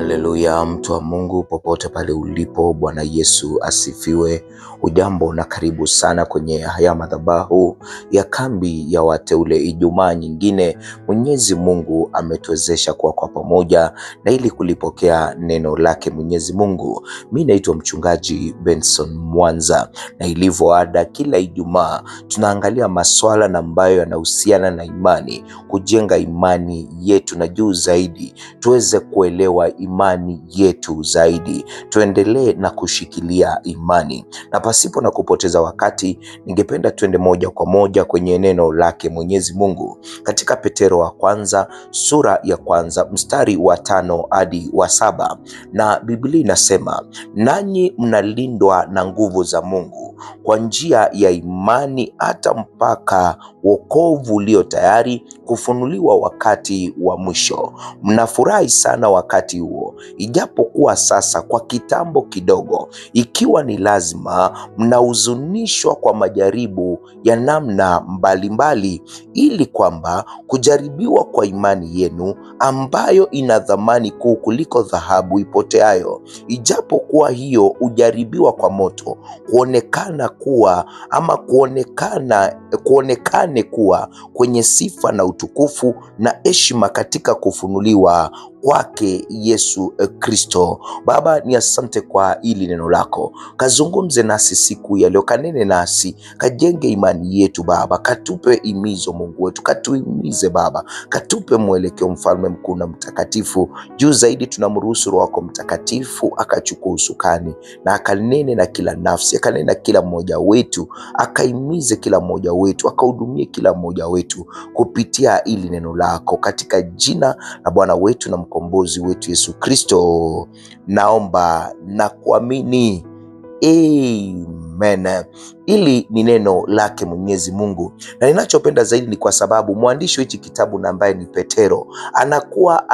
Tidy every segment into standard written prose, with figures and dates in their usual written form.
Haleluya, mtu wa Mungu popote pale ulipo, Bwana Yesu asifiwe. Ujambo na karibu sana kwenye haya madhabahu ya kambi ya wateule. Ijumaa nyingine Mwenyezi Mungu ametuwezesha kwa pamoja na ili kulipokea neno lake Mwenyezi Mungu. Mimi naitwa mchungaji Benson Mwanza, na ilivyoada kila Ijumaa tunaangalia masuala ambayo yanahusiana na imani, kujenga imani yetu na juu zaidi tuweze kuelewa imani yetu zaidi, tuendelee na kushikilia imani. Na pasipo na kupoteza wakati, ningependa tuende moja kwa moja kwenye neno lake Mwenyezi Mungu katika Petero wa kwanza sura ya kwanza mstari wa 5 hadi wa 7. Na Biblia inasema, nanyi mnalindwa na nguvu za Mungu kwa njia ya imani hata mpaka wokovu ulio tayari kufunuliwa wakati wa mwisho. Mnafurahi sana wakati huo, ijapokuwa sasa kwa kitambo kidogo, ikiwa ni lazima, mnahuzunishwa kwa majaribu ya namna mbalimbali, ili kwamba kujaribiwa kwa imani yenu, ambayo ina thamani kuu kuliko dhahabu ipoteayo, ijapokuwa hiyo ujaribiwa kwa moto, kuonekane kuwa kwenye sifa na utukufu na heshima katika kufunuliwa kwake Yesu Kristo. Baba, ni asante kwa hili neno lako. Kazungumze nasi siku ya leo, kanene nasi, kajenge imani yetu Baba, katupe imizo Mungu wetu, katuimize Baba, katupe mwelekeo mfalme mkuu na mtakatifu. Juu zaidi tunamruhusu Roho wako Mtakatifu akachukua usukani na akanene na kila nafsi, akanene na kila mmoja wetu, akaimize kila mmoja wetu, akahudumie kila mmoja wetu kupitia hili neno lako, katika jina la Bwana wetu na mkombozi wetu Yesu Kristo naomba na kuamini, amen. Ili ni neno lake Mwenyezi Mungu, na ninachopenda zaidi ni kwa sababu mwandishi wa hiki kitabu na ambaye ni Petero anakuwa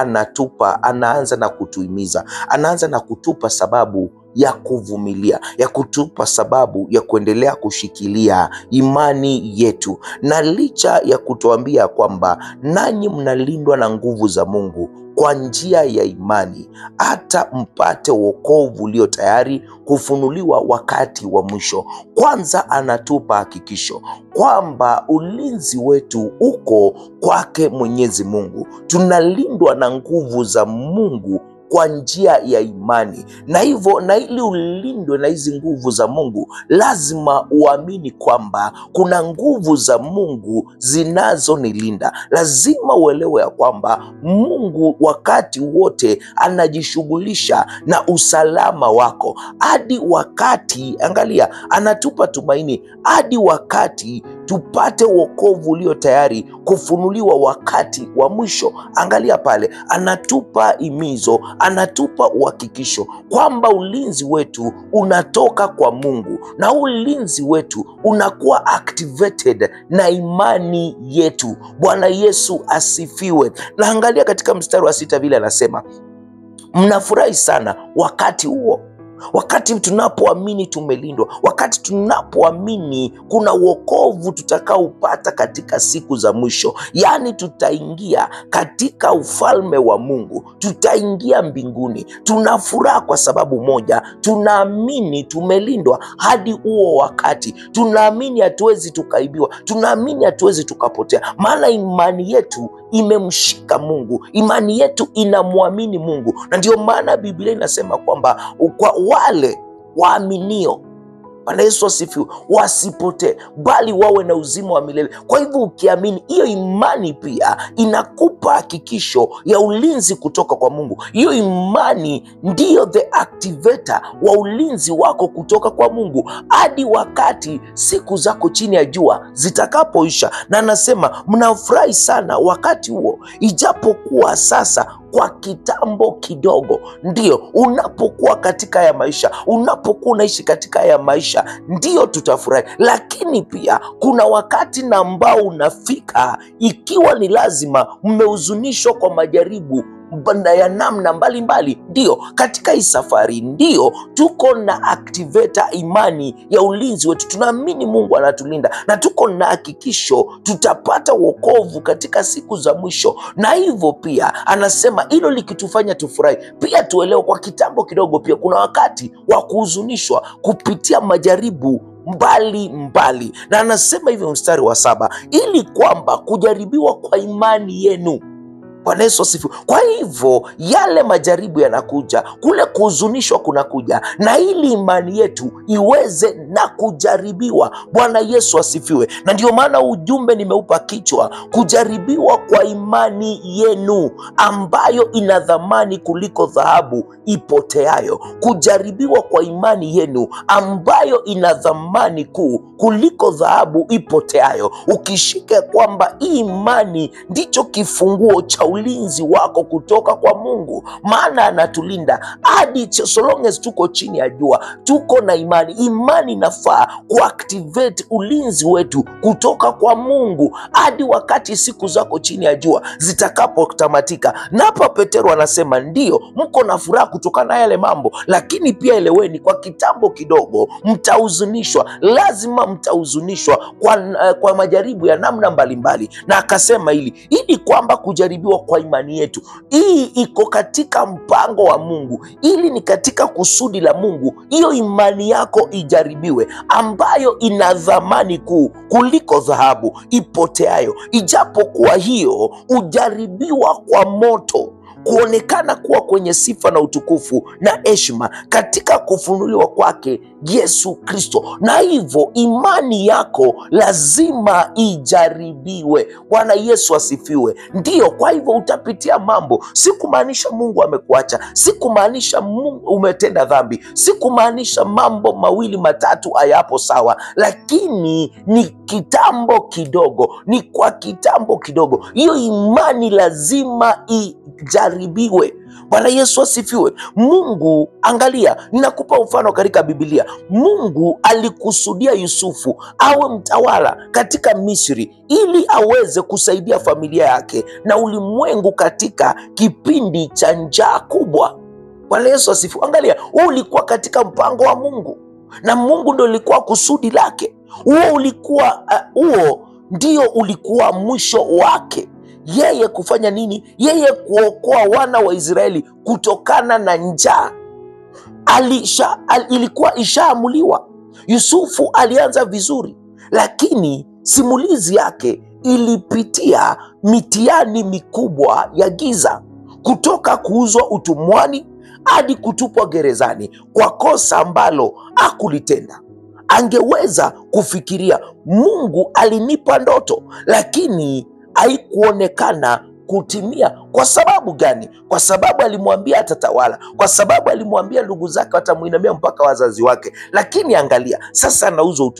anaanza na kutuhimiza, anaanza na kutupa sababu ya kuvumilia, ya kutupa sababu ya kuendelea kushikilia imani yetu. Na licha ya kutuambia kwamba nanyi mnalindwa na nguvu za Mungu kwa njia ya imani hata mpate wokovu ulio tayari kufunuliwa wakati wa mwisho, kwanza anatupa hakikisho kwamba ulinzi wetu uko kwake Mwenyezi Mungu. Tunalindwa na nguvu za Mungu kwa njia ya imani, na hivyo, na ili ulindwe na hizi nguvu za Mungu, lazima uamini kwamba kuna nguvu za Mungu zinazonilinda. Lazima uelewe ya kwamba Mungu wakati wote anajishughulisha na usalama wako, hadi wakati, angalia, anatupa tumaini hadi wakati tupate wokovu ulio tayari kufunuliwa wakati wa mwisho. Angalia pale, anatupa imizo, anatupa uhakikisho kwamba ulinzi wetu unatoka kwa Mungu, na ulinzi wetu unakuwa activated na imani yetu. Bwana Yesu asifiwe. Na angalia katika mstari wa 6 vile anasema, mnafurahi sana wakati huo, wakati tunapoamini tumelindwa, wakati tunapoamini kuna wokovu tutakaopata katika siku za mwisho, yaani tutaingia katika ufalme wa Mungu, tutaingia mbinguni. Tunafuraha kwa sababu moja, tunaamini tumelindwa hadi huo wakati. Tunaamini hatuwezi tukaibiwa, tunaamini hatuwezi tukapotea, maana imani yetu imemshika Mungu, imani yetu inamwamini Mungu. Na ndio maana Biblia inasema kwamba kwa wale waaminio, Bwana Yesu asifiwe, wasipotee bali wawe na uzima wa milele. Kwa hivyo ukiamini, hiyo imani pia inakupa hakikisho ya ulinzi kutoka kwa Mungu. Hiyo imani ndiyo the activator wa ulinzi wako kutoka kwa Mungu hadi wakati siku zako chini ya jua zitakapoisha. Na anasema mnafurahi sana wakati huo, ijapokuwa sasa kwa kitambo kidogo. Ndio, unapokuwa katika haya maisha, unapokuwa unaishi katika haya maisha, ndio tutafurahi, lakini pia kuna wakati na ambao unafika, ikiwa ni lazima, mmehuzunishwa kwa majaribu ya namna mbalimbali. Ndio katika hii safari, ndio tuko na activator imani ya ulinzi wetu. Tunaamini Mungu anatulinda na tuko na hakikisho tutapata wokovu katika siku za mwisho. Na hivyo pia anasema hilo likitufanya tufurahi, pia tuelewe kwa kitambo kidogo pia kuna wakati wa kuhuzunishwa kupitia majaribu mbali. Na anasema hivyo mstari wa 7, ili kwamba kujaribiwa kwa imani yenu. Bwana Yesu asifiwe. Kwa hivyo yale majaribu yanakuja, kule kuhuzunishwa kunakuja, na ili imani yetu iweze na kujaribiwa. Bwana Yesu asifiwe. Na ndio maana ujumbe nimeupa kichwa, kujaribiwa kwa imani yenu ambayo ina dhamani kuliko dhahabu ipoteayo. Kujaribiwa kwa imani yenu ambayo ina dhamani kuu kuliko dhahabu ipoteayo. Ukishike kwamba hii imani ndicho kifunguo cha ulinzi wako kutoka kwa Mungu, maana anatulinda hadi so long as tuko chini ya jua, tuko na imani. Imani inafaa kuactivate ulinzi wetu kutoka kwa Mungu hadi wakati siku zako chini ya jua zitakapotamatika. Na hapa Petero anasema ndio mko na furaha kutokana na yale mambo, lakini pia eleweni kwa kitambo kidogo mtahuzunishwa. Lazima mtahuzunishwa kwa majaribu ya namna mbalimbali. Na akasema ili kwamba kujaribiwa kwa imani yetu, hii iko katika mpango wa Mungu, ili ni katika kusudi la Mungu hiyo imani yako ijaribiwe, ambayo ina dhamani kuu kuliko dhahabu ipoteayo, ijapokuwa hiyo ujaribiwa kwa moto, kuonekana kuwa kwenye sifa na utukufu na heshima katika kufunuliwa kwake Yesu Kristo. Na hivyo imani yako lazima ijaribiwe. Bwana Yesu asifiwe. Ndio, kwa hivyo utapitia mambo. Sikumaanisha Mungu amekuacha, sikumaanisha Mungu umetenda dhambi, sikumaanisha mambo mawili matatu hayapo sawa, lakini ni kitambo kidogo, ni kwa kitambo kidogo. Hiyo imani lazima ijaribiwe. Bwana Yesu asifiwe. Mungu, angalia, ninakupa mfano katika Biblia. Mungu alikusudia Yusufu awe mtawala katika Misri ili aweze kusaidia familia yake na ulimwengu katika kipindi cha njaa kubwa. Bwana Yesu asifiwe. Angalia, huo ulikuwa katika mpango wa Mungu na Mungu ndio ulikuwa kusudi lake. Huo ndio ulikuwa mwisho wake. Yeye kufanya nini? Yeye kuokoa wana wa Israeli kutokana na njaa. Ilikuwa ishaamuliwa. Yusufu alianza vizuri, lakini simulizi yake ilipitia mitihani mikubwa ya giza, kutoka kuuzwa utumwani hadi kutupwa gerezani kwa kosa ambalo hakulitenda. Angeweza kufikiria, Mungu alinipa ndoto lakini haikuonekana kutimia. Kwa sababu gani? Kwa sababu alimwambia atatawala, kwa sababu alimwambia ndugu zake watamuinamia mpaka wazazi wake. Lakini angalia sasa, anauzwa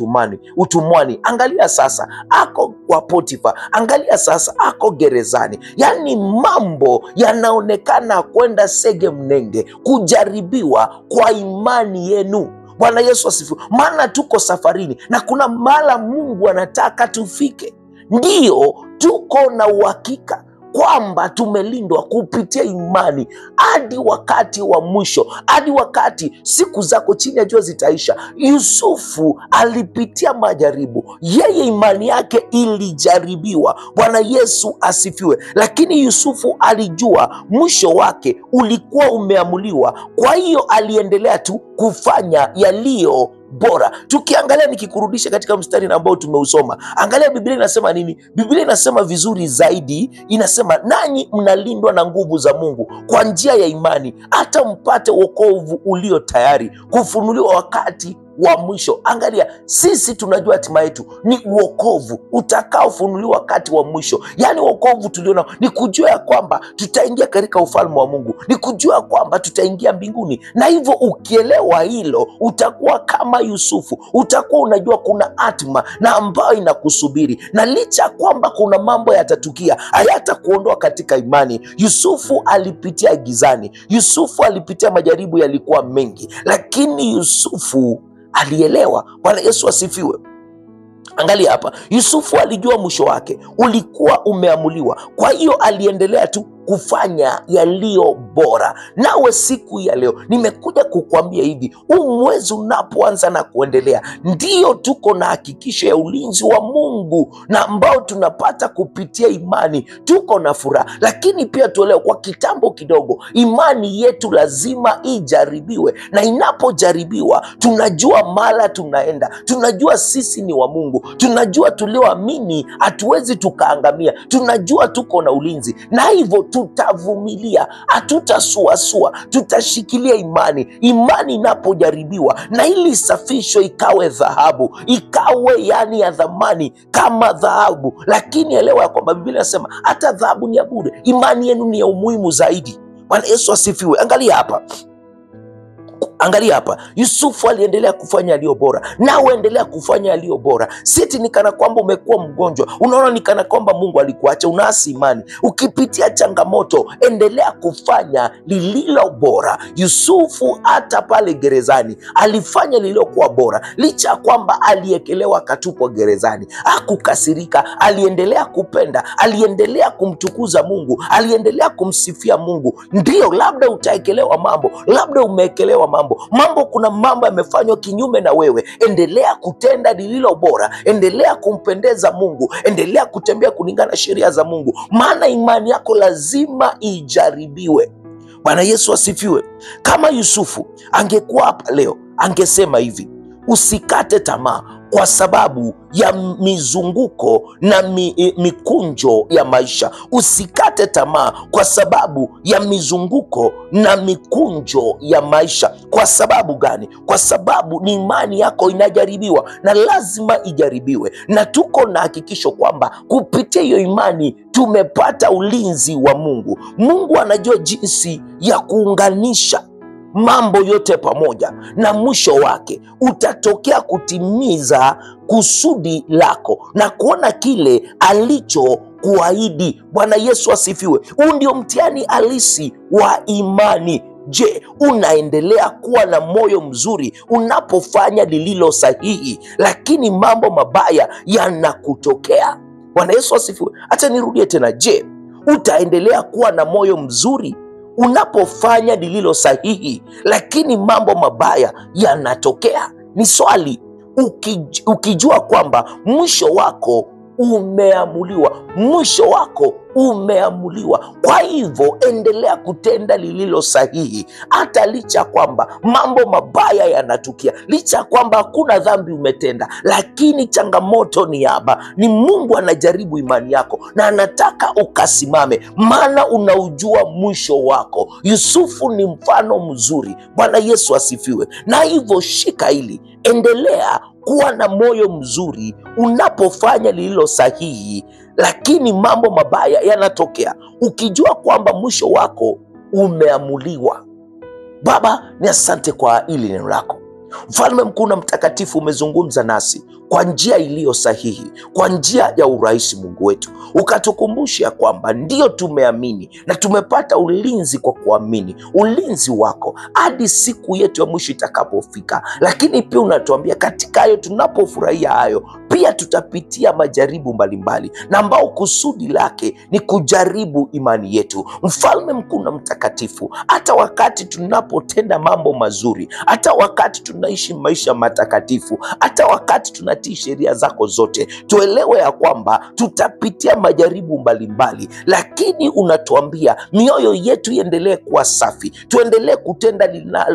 utumwani. Angalia sasa ako kwa Potifa, angalia sasa ako gerezani. Yani mambo yanaonekana kwenda sege mnenge. Kujaribiwa kwa imani yenu. Bwana Yesu asifiwe. Maana tuko safarini na kuna mahala Mungu anataka tufike. Ndiyo, tuko na uhakika kwamba tumelindwa kupitia imani hadi wakati wa mwisho, hadi wakati siku zako chini ya jua zitaisha. Yusufu alipitia majaribu, yeye imani yake ilijaribiwa. Bwana Yesu asifiwe. Lakini Yusufu alijua mwisho wake ulikuwa umeamuliwa, kwa hiyo aliendelea tu kufanya yaliyo bora. Tukiangalia, nikikurudisha katika mstari ambao tumeusoma, angalia Biblia inasema nini? Biblia inasema vizuri zaidi, inasema nanyi mnalindwa na nguvu za Mungu kwa njia ya imani, hata mpate wokovu ulio tayari kufunuliwa wakati wa mwisho. Angalia, sisi tunajua hatima yetu ni wokovu utakaofunuliwa wakati wa mwisho. Yani wokovu tuliona ni kujua ya kwamba tutaingia katika ufalme wa Mungu, ni kujua kwamba tutaingia mbinguni. Na hivyo ukielewa hilo, utakuwa kama Yusufu, utakuwa unajua kuna hatima na ambayo inakusubiri, na licha kwamba kuna mambo yatatukia hayatakuondoa katika imani. Yusufu alipitia gizani, Yusufu alipitia majaribu, yalikuwa mengi, lakini Yusufu alielewa. Bwana Yesu asifiwe. Angalia hapa, Yusufu alijua mwisho wake ulikuwa umeamuliwa, kwa hiyo aliendelea tu kufanya yaliyo bora. Nawe siku ya leo nimekuja kukuambia hivi, huu mwezi unapoanza na kuendelea, ndio tuko na hakikisho ya ulinzi wa Mungu na ambao tunapata kupitia imani. Tuko na furaha, lakini pia tuelewe kwa kitambo kidogo, imani yetu lazima ijaribiwe, na inapojaribiwa tunajua mala tunaenda, tunajua sisi ni wa Mungu, tunajua tulioamini hatuwezi tukaangamia, tunajua tuko na ulinzi, na hivyo tutavumilia, hatutasuasua, tutashikilia imani. Imani inapojaribiwa na ili safisho ikawe dhahabu, ikawe yani ya dhamani kama dhahabu. Lakini elewa ya kwamba Biblia inasema hata dhahabu ni ya bure, imani yenu ni ya umuhimu zaidi. Bwana Yesu asifiwe. Angalia hapa, Yusufu aliendelea kufanya yaliyo bora, nawe endelea kufanya yaliyo bora. Siti ni kana kwamba umekuwa mgonjwa, unaona ni kana kwamba Mungu alikuacha, unaasi imani. Ukipitia changamoto, endelea kufanya lililo bora. Yusufu hata pale gerezani alifanya lililokuwa bora, licha ya kwamba aliekelewa akatupwa gerezani. Hakukasirika, aliendelea kupenda, aliendelea kumtukuza Mungu, aliendelea kumsifia Mungu. Ndio, labda utaekelewa mambo, labda umeekelewa mambo, kuna mambo yamefanywa kinyume na wewe. Endelea kutenda lililo bora, endelea kumpendeza Mungu, endelea kutembea kulingana na sheria za Mungu, maana imani yako lazima ijaribiwe. Bwana Yesu asifiwe. Kama Yusufu angekuwa hapa leo, angesema hivi, usikate tamaa kwa sababu ya mizunguko na mikunjo ya maisha. Usikate tamaa kwa sababu ya mizunguko na mikunjo ya maisha. Kwa sababu gani? Kwa sababu ni imani yako inajaribiwa, na lazima ijaribiwe, na tuko na hakikisho kwamba kupitia hiyo imani tumepata ulinzi wa Mungu. Mungu anajua jinsi ya kuunganisha mambo yote pamoja, na mwisho wake utatokea kutimiza kusudi lako na kuona kile alichokuahidi. Bwana Yesu asifiwe. Huu ndio mtihani halisi wa imani. Je, unaendelea kuwa na moyo mzuri unapofanya lililo sahihi, lakini mambo mabaya yanakutokea? Bwana Yesu asifiwe. Acha nirudie tena. Je, utaendelea kuwa na moyo mzuri unapofanya lililo sahihi, lakini mambo mabaya yanatokea? Ni swali. Ukijua kwamba mwisho wako umeamuliwa, mwisho wako umeamuliwa. Kwa hivyo endelea kutenda lililo sahihi, hata licha kwamba mambo mabaya yanatukia, licha kwamba hakuna dhambi umetenda, lakini changamoto ni haba. Ni Mungu anajaribu imani yako na anataka ukasimame, maana unaujua mwisho wako. Yusufu ni mfano mzuri. Bwana Yesu asifiwe. Na hivyo shika hili, endelea kuwa na moyo mzuri unapofanya lililo sahihi, lakini mambo mabaya yanatokea, ukijua kwamba mwisho wako umeamuliwa. Baba, ni asante kwa hili neno lako. Mfalme mkuu na mtakatifu, umezungumza nasi kwa njia iliyo sahihi, kwa njia ya urahisi. Mungu wetu, ukatukumbusha kwamba ndio tumeamini na tumepata ulinzi kwa kuamini, ulinzi wako hadi siku yetu ya mwisho itakapofika. Lakini pia unatuambia katika hayo, tunapofurahia hayo, pia tutapitia majaribu mbalimbali, na ambao kusudi lake ni kujaribu imani yetu. Mfalme mkuu na mtakatifu, hata wakati tunapotenda mambo mazuri, hata wakati tunaishi maisha matakatifu, hata wakati tunatii sheria zako zote, tuelewe ya kwamba tutapitia majaribu mbalimbali, lakini unatuambia mioyo yetu iendelee kuwa safi, tuendelee kutenda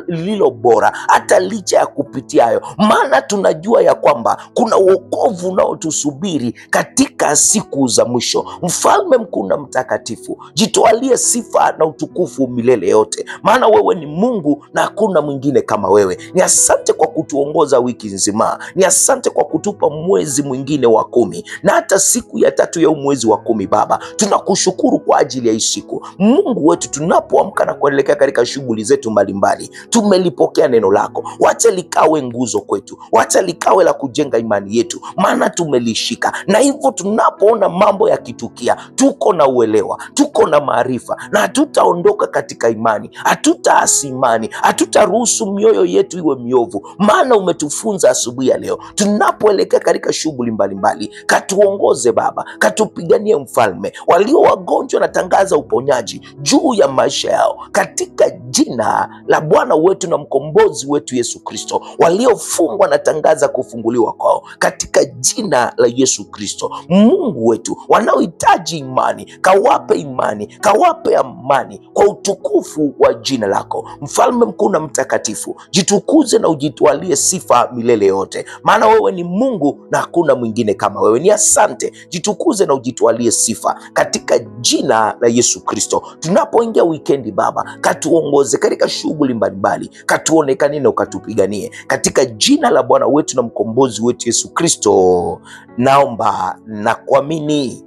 lililo bora hata licha ya kupitia hayo, maana tunajua ya kwamba kuna wokovu unaotusubiri katika siku za mwisho. Mfalme mkuu na mtakatifu, jitwalie sifa na utukufu milele yote, maana wewe ni Mungu na hakuna mwingine kama wewe. Ni asante kwa kutuongoza wiki nzima, ni asante kwa kutupa mwezi mwingine wa 10 na hata siku ya 3 ya mwezi wa 10. Baba, tunakushukuru kwa ajili ya hii siku. Mungu wetu, tunapoamka na kuelekea katika shughuli zetu mbalimbali, tumelipokea neno lako. Wacha likawe nguzo kwetu, wacha likawe la kujenga imani yetu, maana tumelishika. Na hivyo tunapoona mambo yakitukia, tuko na uelewa, tuko na maarifa, na hatutaondoka katika imani, hatutaasi imani, hatutaruhusu mioyo yetu iwe miovu, maana umetufunza asubuhi ya leo, tunapo tunapoelekea katika shughuli mbalimbali, katuongoze Baba, katupiganie Mfalme. Walio wagonjwa natangaza uponyaji juu ya maisha yao katika jina la Bwana wetu na mkombozi wetu Yesu Kristo. Waliofungwa natangaza kufunguliwa kwao katika jina la Yesu Kristo. Mungu wetu, wanaohitaji imani, kawape imani, kawape amani kwa utukufu wa jina lako. Mfalme mkuu na mtakatifu, jitukuze na ujitwalie sifa milele yote, maana wewe ni Mungu na hakuna mwingine kama wewe. Ni asante, jitukuze na ujitwalie sifa katika jina la Yesu Kristo. Tunapoingia wikendi Baba, katuongoze katika shughuli mbalimbali, katuonekanie na ukatupiganie katika jina la Bwana wetu na mkombozi wetu Yesu Kristo. Naomba na kuamini.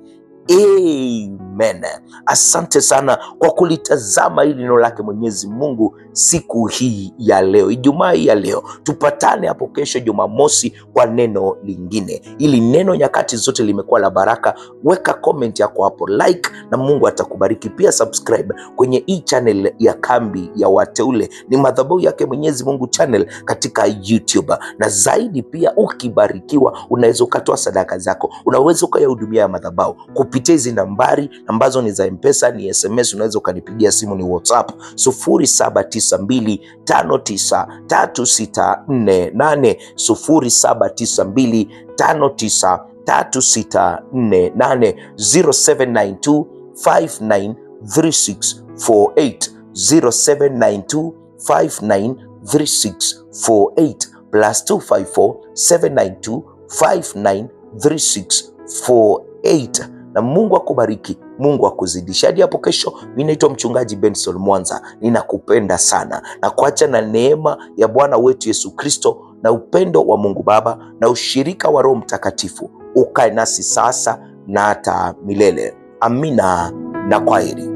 Amen. Asante sana kwa kulitazama hili neno lake Mwenyezi Mungu siku hii ya leo, Ijumaa hii ya leo. Tupatane hapo kesho Jumamosi kwa neno lingine. Ili neno nyakati zote limekuwa la baraka. Weka comment yako hapo, like, na Mungu atakubariki. Pia subscribe kwenye hii channel ya Kambi ya Wateule, ni madhabahu yake Mwenyezi Mungu channel katika YouTube. Na zaidi pia ukibarikiwa, unaweza ukatoa sadaka zako, unaweza ukayahudumia madhabahu kupitia hizi nambari ambazo ni za M-Pesa, ni SMS, unaweza ukanipigia simu, ni WhatsApp 0792593648, 0792593648, 0792593648, 0792593648, +254 792593648. Na Mungu akubariki, Mungu akuzidisha. Hadi hapo kesho, mimi naitwa Mchungaji Benson Mwanza. Ninakupenda sana na kuacha na neema ya Bwana wetu Yesu Kristo na upendo wa Mungu Baba na ushirika wa Roho Mtakatifu ukae nasi sasa na hata milele. Amina na kwaheri.